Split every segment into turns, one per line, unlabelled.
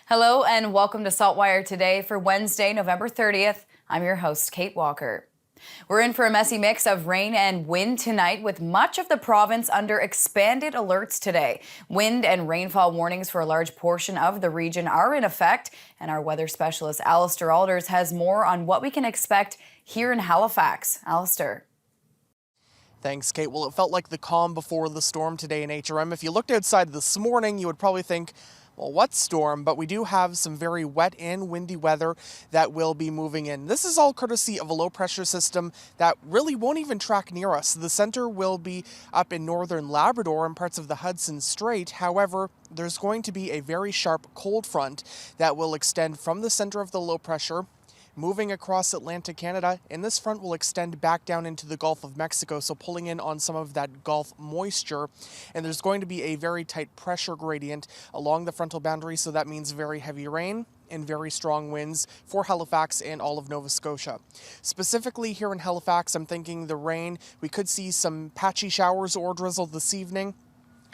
Hello and welcome to SaltWire today for Wednesday, November 30th. I'm your host, Kate Walker. We're in for a messy mix of rain and wind tonight with much of the province under expanded alerts today. Wind and rainfall warnings for a large portion of the region are in effect, and our weather specialist Alistair Alders has more on what we can expect here in Halifax. Alistair.
Thanks, Kate. Well, it felt like the calm before the storm today in HRM. If you looked outside this morning, you would probably think, well, what storm? But we do have some very wet and windy weather that will be moving in. This is all courtesy of a low pressure system that really won't even track near us. The center will be up in northern Labrador and parts of the Hudson Strait. However, there's going to be a very sharp cold front that will extend from the center of the low pressure, moving across Atlantic Canada, and this front will extend back down into the Gulf of Mexico, so pulling in on some of that Gulf moisture. And there's going to be a very tight pressure gradient along the frontal boundary, so that means very heavy rain and very strong winds for Halifax and all of Nova Scotia. Specifically here in Halifax, I'm thinking the rain, we could see some patchy showers or drizzle this evening.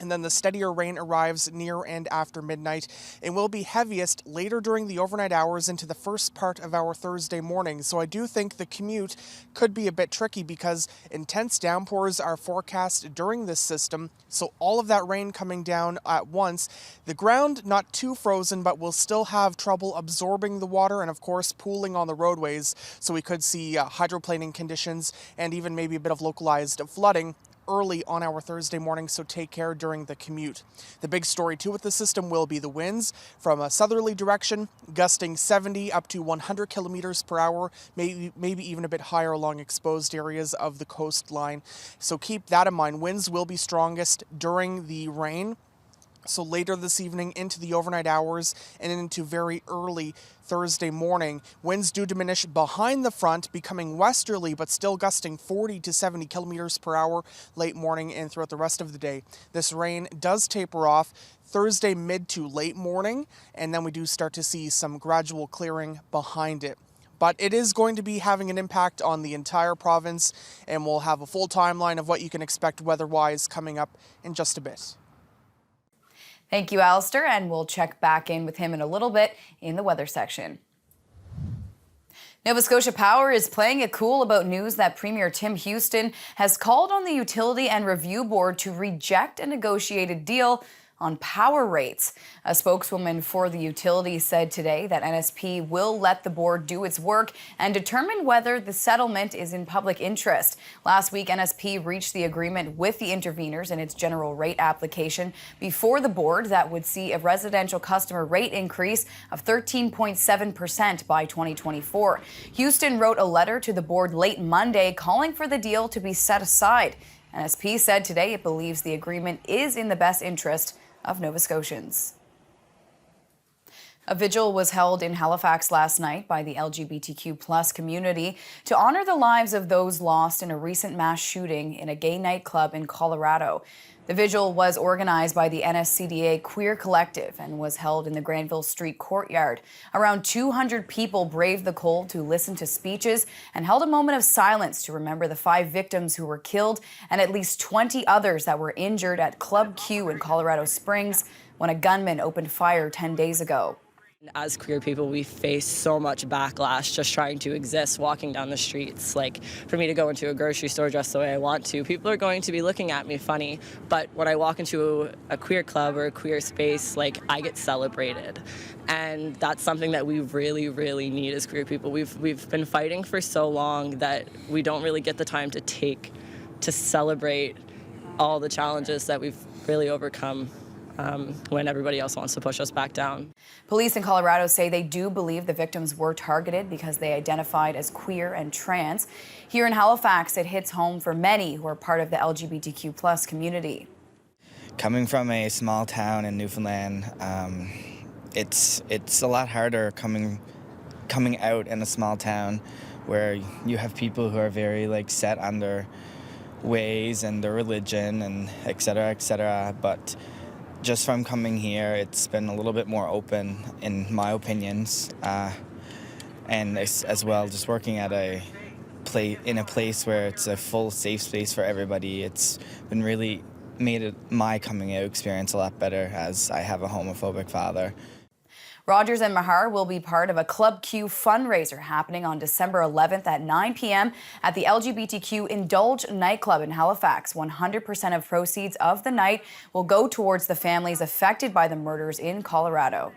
And then the steadier rain arrives near and after midnight and will be heaviest later during the overnight hours into the first part of our Thursday morning. So I do think the commute could be a bit tricky because intense downpours are forecast during this system. So all of that rain coming down at once, the ground not too frozen, but will still have trouble absorbing the water and of course pooling on the roadways. So we could see hydroplaning conditions and even maybe a bit of localized flooding early on our Thursday morning, so take care during the commute. The big story too with the system will be the winds from a southerly direction, gusting 70 up to 100 kilometers per hour, maybe even a bit higher along exposed areas of the coastline. So keep that in mind. Winds will be strongest during the rain. So later this evening into the overnight hours and into very early Thursday morning, winds do diminish behind the front, becoming westerly, but still gusting 40 to 70 kilometers per hour late morning and throughout the rest of the day. This rain does taper off Thursday mid to late morning, and then we do start to see some gradual clearing behind it. But it is going to be having an impact on the entire province, and we'll have a full timeline of what you can expect weather-wise coming up in just a bit.
Thank you, Alistair, and we'll check back in with him in a little bit in the weather section. Nova Scotia Power is playing it cool about news that Premier Tim Houston has called on the Utility and Review Board to reject a negotiated deal on power rates. A spokeswoman for the utility said today that NSP will let the board do its work and determine whether the settlement is in public interest. Last week, NSP reached the agreement with the interveners in its general rate application before the board that would see a residential customer rate increase of 13.7% by 2024. Houston wrote a letter to the board late Monday calling for the deal to be set aside. NSP said today it believes the agreement is in the best interest of Nova Scotians. A vigil was held in Halifax last night by the LGBTQ+ community to honor the lives of those lost in a recent mass shooting in a gay nightclub in Colorado. The vigil was organized by the NSCDA Queer Collective and was held in the Granville Street courtyard. Around 200 people braved the cold to listen to speeches and held a moment of silence to remember the 5 victims who were killed and at least 20 others that were injured at Club Q in Colorado Springs when a gunman opened fire 10 days ago.
As queer people, we face so much backlash just trying to exist, walking down the streets. Like, for me to go into a grocery store dressed the way I want to, people are going to be looking at me funny. But when I walk into a queer club or a queer space, like, I get celebrated. And that's something that we really, really need as queer people. We've been fighting for so long that we don't really get the time to take to celebrate all the challenges that we've really overcome. When everybody else wants to push us back down.
Police in Colorado say they do believe the victims were targeted because they identified as queer and trans. Here in Halifax, it hits home for many who are part of the LGBTQ+ community.
Coming from a small town in Newfoundland, it's a lot harder coming out in a small town where you have people who are very set on their ways and their religion and et cetera, but just from coming here, it's been a little bit more open, in my opinions, and as well, just working at in a place where it's a full safe space for everybody. It's been really made my coming out experience a lot better, as I have a homophobic father.
Rogers and Mahar will be part of a Club Q fundraiser happening on December 11th at 9 p.m. at the LGBTQ Indulge nightclub in Halifax. 100% of proceeds of the night will go towards the families affected by the murders in Colorado.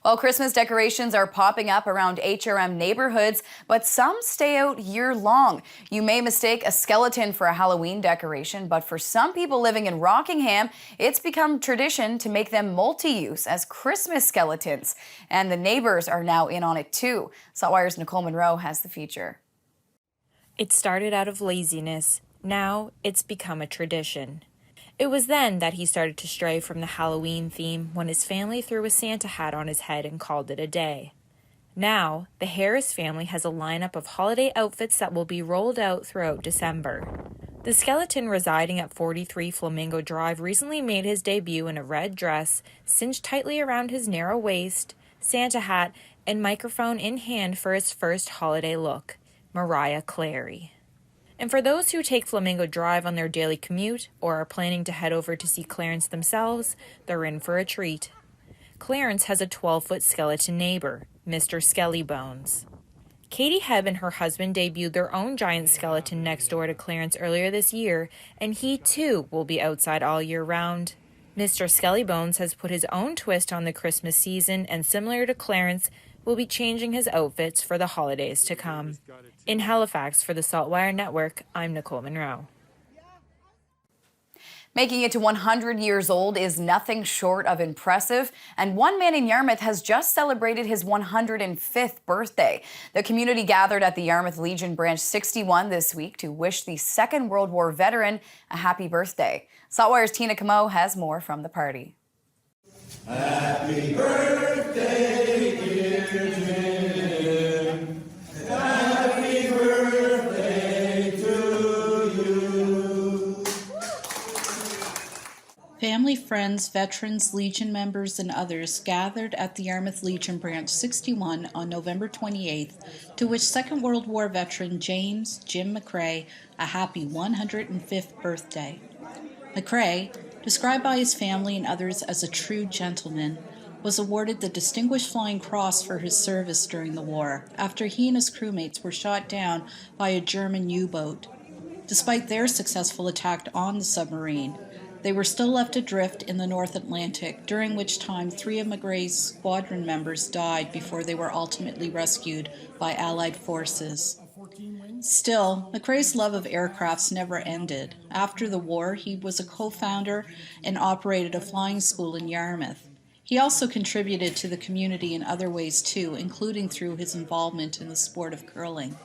Well, Christmas decorations are popping up around HRM neighborhoods, but some stay out year-long. You may mistake a skeleton for a Halloween decoration, but for some people living in Rockingham, it's become tradition to make them multi-use as Christmas skeletons. And the neighbors are now in on it too. SaltWire's Nicole Monroe has the feature.
It started out of laziness. Now it's become a tradition. It was then that he started to stray from the Halloween theme when his family threw a Santa hat on his head and called it a day. Now, the Harris family has a lineup of holiday outfits that will be rolled out throughout December. The skeleton residing at 43 Flamingo Drive recently made his debut in a red dress, cinched tightly around his narrow waist, Santa hat, and microphone in hand for his first holiday look, Mariah Clary. And for those who take Flamingo Drive on their daily commute or are planning to head over to see Clarence themselves, they're in for a treat. Clarence has a 12-foot skeleton neighbor, Mr. Skelly Bones. Katie Hebb and her husband debuted their own giant skeleton next door to Clarence earlier this year, and he too will be outside all year round. Mr. Skelly Bones has put his own twist on the Christmas season, and similar to Clarence, will be changing his outfits for the holidays to come. In Halifax for the SaltWire Network, I'm Nicole Monroe.
Making it to 100 years old is nothing short of impressive, and one man in Yarmouth has just celebrated his 105th birthday. The community gathered at the Yarmouth Legion Branch 61 this week to wish the Second World War veteran a happy birthday. SaltWire's Tina Camo has more from the party.
Happy birthday, dear Jim. Happy birthday to you.
Family, friends, veterans, Legion members, and others gathered at the Yarmouth Legion Branch 61 on November 28th to wish Second World War veteran James Jim McCrae a happy 105th birthday. McCrae, described by his family and others as a true gentleman, was awarded the Distinguished Flying Cross for his service during the war after he and his crewmates were shot down by a German U-boat. Despite their successful attack on the submarine, they were still left adrift in the North Atlantic, during which time 3 of McCrae's squadron members died before they were ultimately rescued by Allied forces. Still, McCrae's love of aircrafts never ended. After the war, he was a co-founder and operated a flying school in Yarmouth. He also contributed to the community in other ways too, including through his involvement in the sport of curling.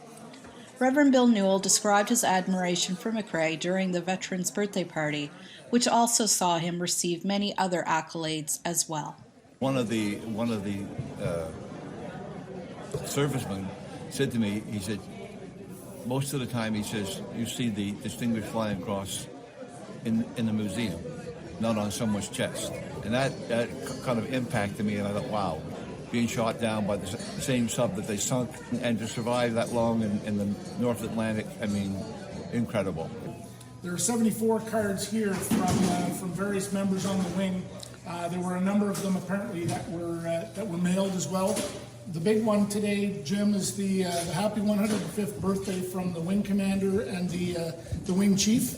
Reverend Bill Newell described his admiration for McCrae during the veteran's birthday party, which also saw him receive many other accolades as well.
One of the servicemen said to me, he said, most of the time, he says, you see the Distinguished Flying Cross in the museum, not on someone's chest. And that kind of impacted me, and I thought, wow, being shot down by the same sub that they sunk, and to survive that long in the North Atlantic, I mean, incredible.
There are 74 cards here from various members on the wing. There were a number of them apparently that were mailed as well. The big one today, Jim, is the happy 105th birthday from the wing commander and the wing chief.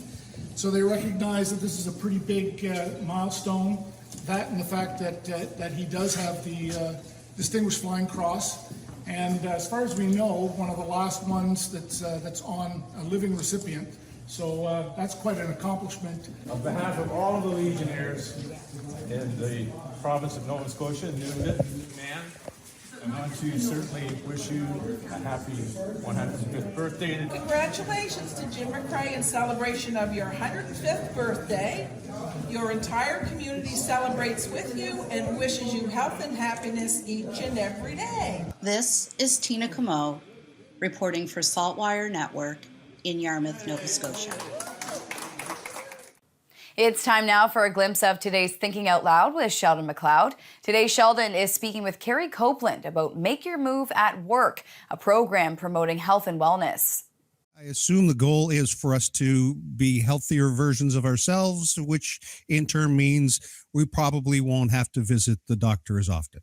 So they recognize that this is a pretty big milestone. That and the fact that he does have the Distinguished Flying Cross. And as far as we know, one of the last ones that's on a living recipient. So that's quite an accomplishment.
On behalf of all of the Legionnaires in the province of Nova Scotia, Nunavut, man, I want to certainly wish you a happy 105th birthday.
Congratulations to Jim McCrae in celebration of your 105th birthday. Your entire community celebrates with you and wishes you health and happiness each and every day.
This is Tina Camo reporting for SaltWire Network in Yarmouth, Nova Scotia.
It's time now for a glimpse of today's Thinking Out Loud with Sheldon McLeod. Today, Sheldon is speaking with Carrie Copeland about Make Your Move at Work, a program promoting health and wellness.
I assume the goal is for us to be healthier versions of ourselves, which in turn means we probably won't have to visit the doctor as often.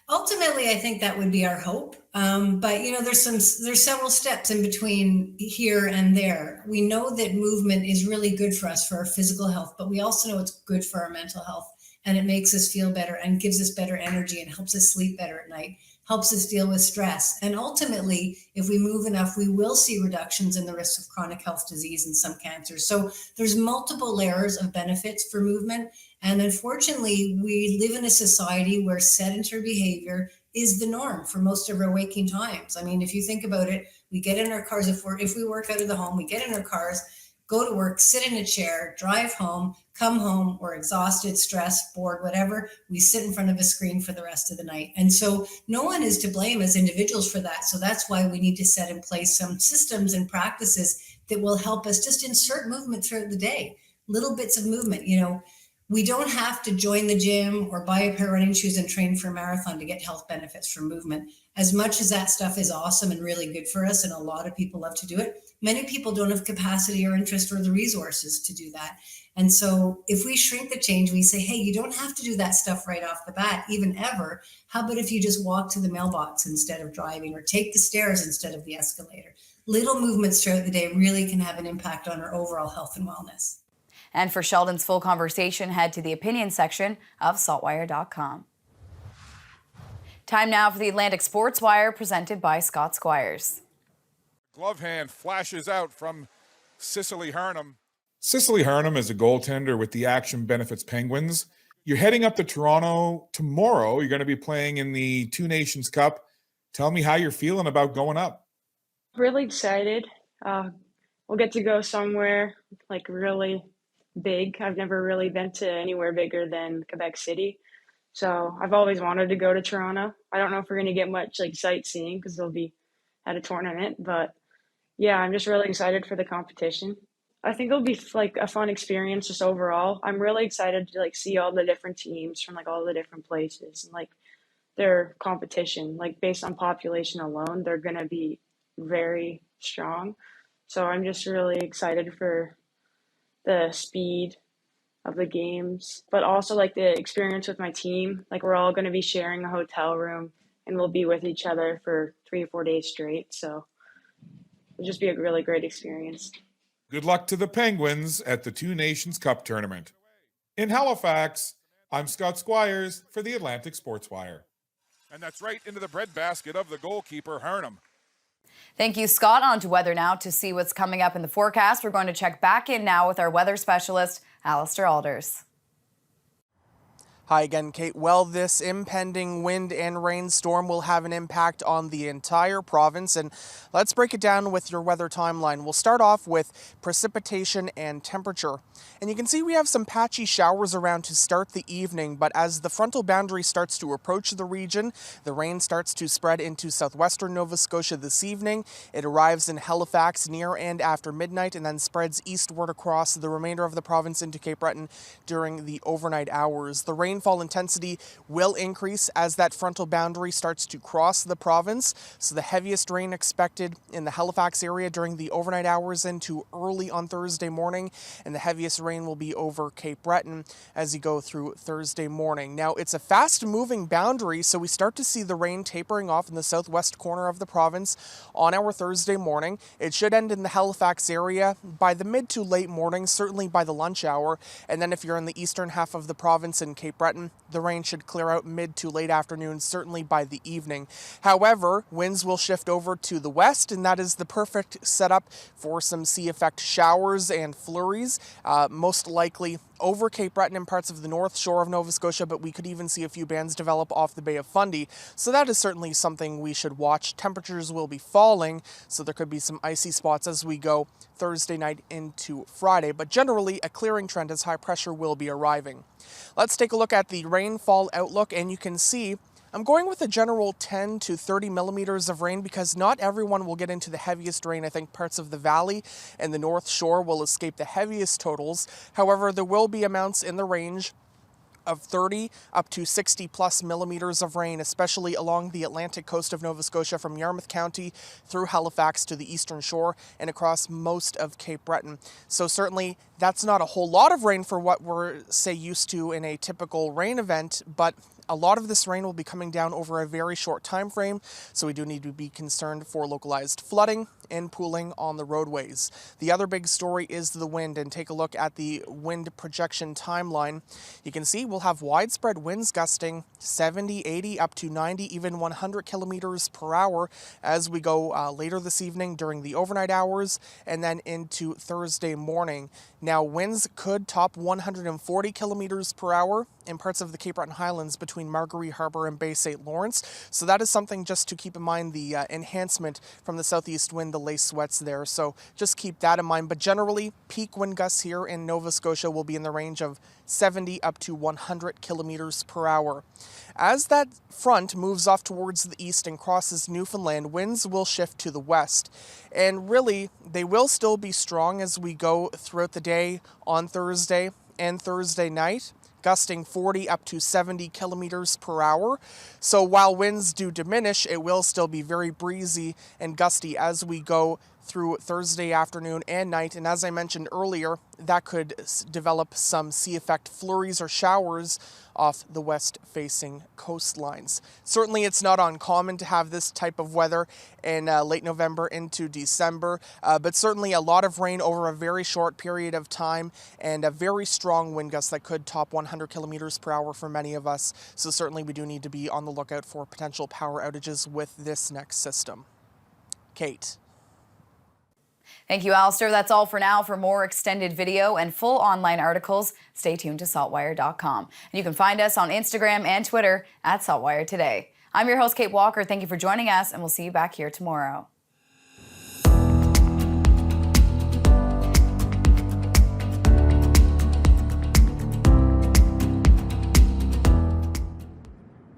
Ultimately, I think that would be our hope. But there's several steps in between here and there. We know that movement is really good for us for our physical health, but we also know it's good for our mental health, and it makes us feel better and gives us better energy and helps us sleep better at night, helps us deal with stress. And ultimately, if we move enough, we will see reductions in the risk of chronic health disease and some cancers. So there's multiple layers of benefits for movement. And unfortunately, we live in a society where sedentary behavior is the norm for most of our waking times. I mean, if you think about it, we get in our cars, if we work out of the home, we get in our cars, go to work, sit in a chair, drive home, come home, we're exhausted, stressed, bored, whatever. We sit in front of a screen for the rest of the night. And so no one is to blame as individuals for that. So that's why we need to set in place some systems and practices that will help us just insert movement throughout the day, little bits of movement. We don't have to join the gym or buy a pair of running shoes and train for a marathon to get health benefits from movement. As much as that stuff is awesome and really good for us, and a lot of people love to do it, many people don't have capacity or interest or the resources to do that. And so if we shrink the change, we say, hey, you don't have to do that stuff right off the bat, even ever. How about if you just walk to the mailbox instead of driving, or take the stairs instead of the escalator? Little movements throughout the day really can have an impact on our overall health and wellness.
And for Sheldon's full conversation, head to the opinion section of SaltWire.com. Time now for the Atlantic Sports Wire, presented by Scott Squires.
Glove hand flashes out from Cicely Harnham. Cicely Harnham is a goaltender with the Action Benefits Penguins. You're heading up to Toronto tomorrow. You're going to be playing in the Two Nations Cup. Tell me how you're feeling about going up.
Really excited. We'll get to go somewhere really big. I've never really been to anywhere bigger than Quebec City. So I've always wanted to go to Toronto. I don't know if we're going to get much sightseeing because they'll be at a tournament, but yeah, I'm just really excited for the competition. I think it'll be a fun experience just overall. I'm really excited to see all the different teams from all the different places and their competition. Based on population alone, they're going to be very strong. So I'm just really excited for the speed of the games, but also the experience with my team. We're all going to be sharing a hotel room and we'll be with each other for 3 or 4 days straight. So it'll just be a really great experience.
Good luck to the Penguins at the Two Nations Cup tournament. In Halifax, I'm Scott Squires for the Atlantic Sports Wire. And that's right into the breadbasket of the goalkeeper, Harnham.
Thank you, Scott. On to weather now to see what's coming up in the forecast. We're going to check back in now with our weather specialist, Alistair Alders.
Hi again, Kate. Well, this impending wind and rainstorm will have an impact on the entire province, and let's break it down with your weather timeline. We'll start off with precipitation and temperature. And you can see we have some patchy showers around to start the evening, but as the frontal boundary starts to approach the region, the rain starts to spread into southwestern Nova Scotia this evening. It arrives in Halifax near and after midnight and then spreads eastward across the remainder of the province into Cape Breton during the overnight hours. The rainfall intensity will increase as that frontal boundary starts to cross the province. So the heaviest rain expected in the Halifax area during the overnight hours into early on Thursday morning, and the heaviest rain will be over Cape Breton as you go through Thursday morning. Now, it's a fast-moving boundary, so we start to see the rain tapering off in the southwest corner of the province on our Thursday morning. It should end in the Halifax area by the mid to late morning, certainly by the lunch hour, and then if you're in the eastern half of the province in Cape Breton, the rain should clear out mid to late afternoon, certainly by the evening. However, winds will shift over to the west, and that is the perfect setup for some sea effect showers and flurries, most likely over Cape Breton and parts of the north shore of Nova Scotia, but we could even see a few bands develop off the Bay of Fundy. So that is certainly something we should watch. Temperatures will be falling, so there could be some icy spots as we go Thursday night into Friday, but generally a clearing trend as high pressure will be arriving. Let's take a look at the rainfall outlook, and you can see I'm going with a general 10 to 30 millimeters of rain because not everyone will get into the heaviest rain. I think parts of the valley and the North Shore will escape the heaviest totals. However, there will be amounts in the range of 30 up to 60 plus millimeters of rain, especially along the Atlantic coast of Nova Scotia from Yarmouth County through Halifax to the eastern shore and across most of Cape Breton. So certainly that's not a whole lot of rain for what we're, say, used to in a typical rain event, but a lot of this rain will be coming down over a very short time frame, so we do need to be concerned for localized flooding and pooling on the roadways. The other big story is the wind, and take a look at the wind projection timeline. You can see we'll have widespread winds gusting 70, 80, up to 90, even 100 kilometers per hour as we go later this evening during the overnight hours and then into Thursday morning. Now, winds could top 140 kilometers per hour in parts of the Cape Breton Highlands between Margaree Harbour and Bay St. Lawrence. So that is something just to keep in mind, the enhancement from the southeast wind, the lace sweats there. So just keep that in mind. But generally, peak wind gusts here in Nova Scotia will be in the range of 70 up to 100 kilometers per hour. As that front moves off towards the east and crosses Newfoundland, winds will shift to the west. And really, they will still be strong as we go throughout the day on Thursday and Thursday night, gusting 40 up to 70 kilometers per hour. So while winds do diminish, it will still be very breezy and gusty as we go through Thursday afternoon and night. And as I mentioned earlier, that could develop some sea effect flurries or showers off the west-facing coastlines. Certainly it's not uncommon to have this type of weather in late November into December, but certainly a lot of rain over a very short period of time and a very strong wind gust that could top 100 kilometers per hour for many of us. So certainly we do need to be on the lookout for potential power outages with this next system. Kate.
Thank you, Alistair. That's all for now. For more extended video and full online articles, stay tuned to saltwire.com. And you can find us on Instagram and Twitter at SaltWire Today. I'm your host, Kate Walker. Thank you for joining us, and we'll see you back here tomorrow.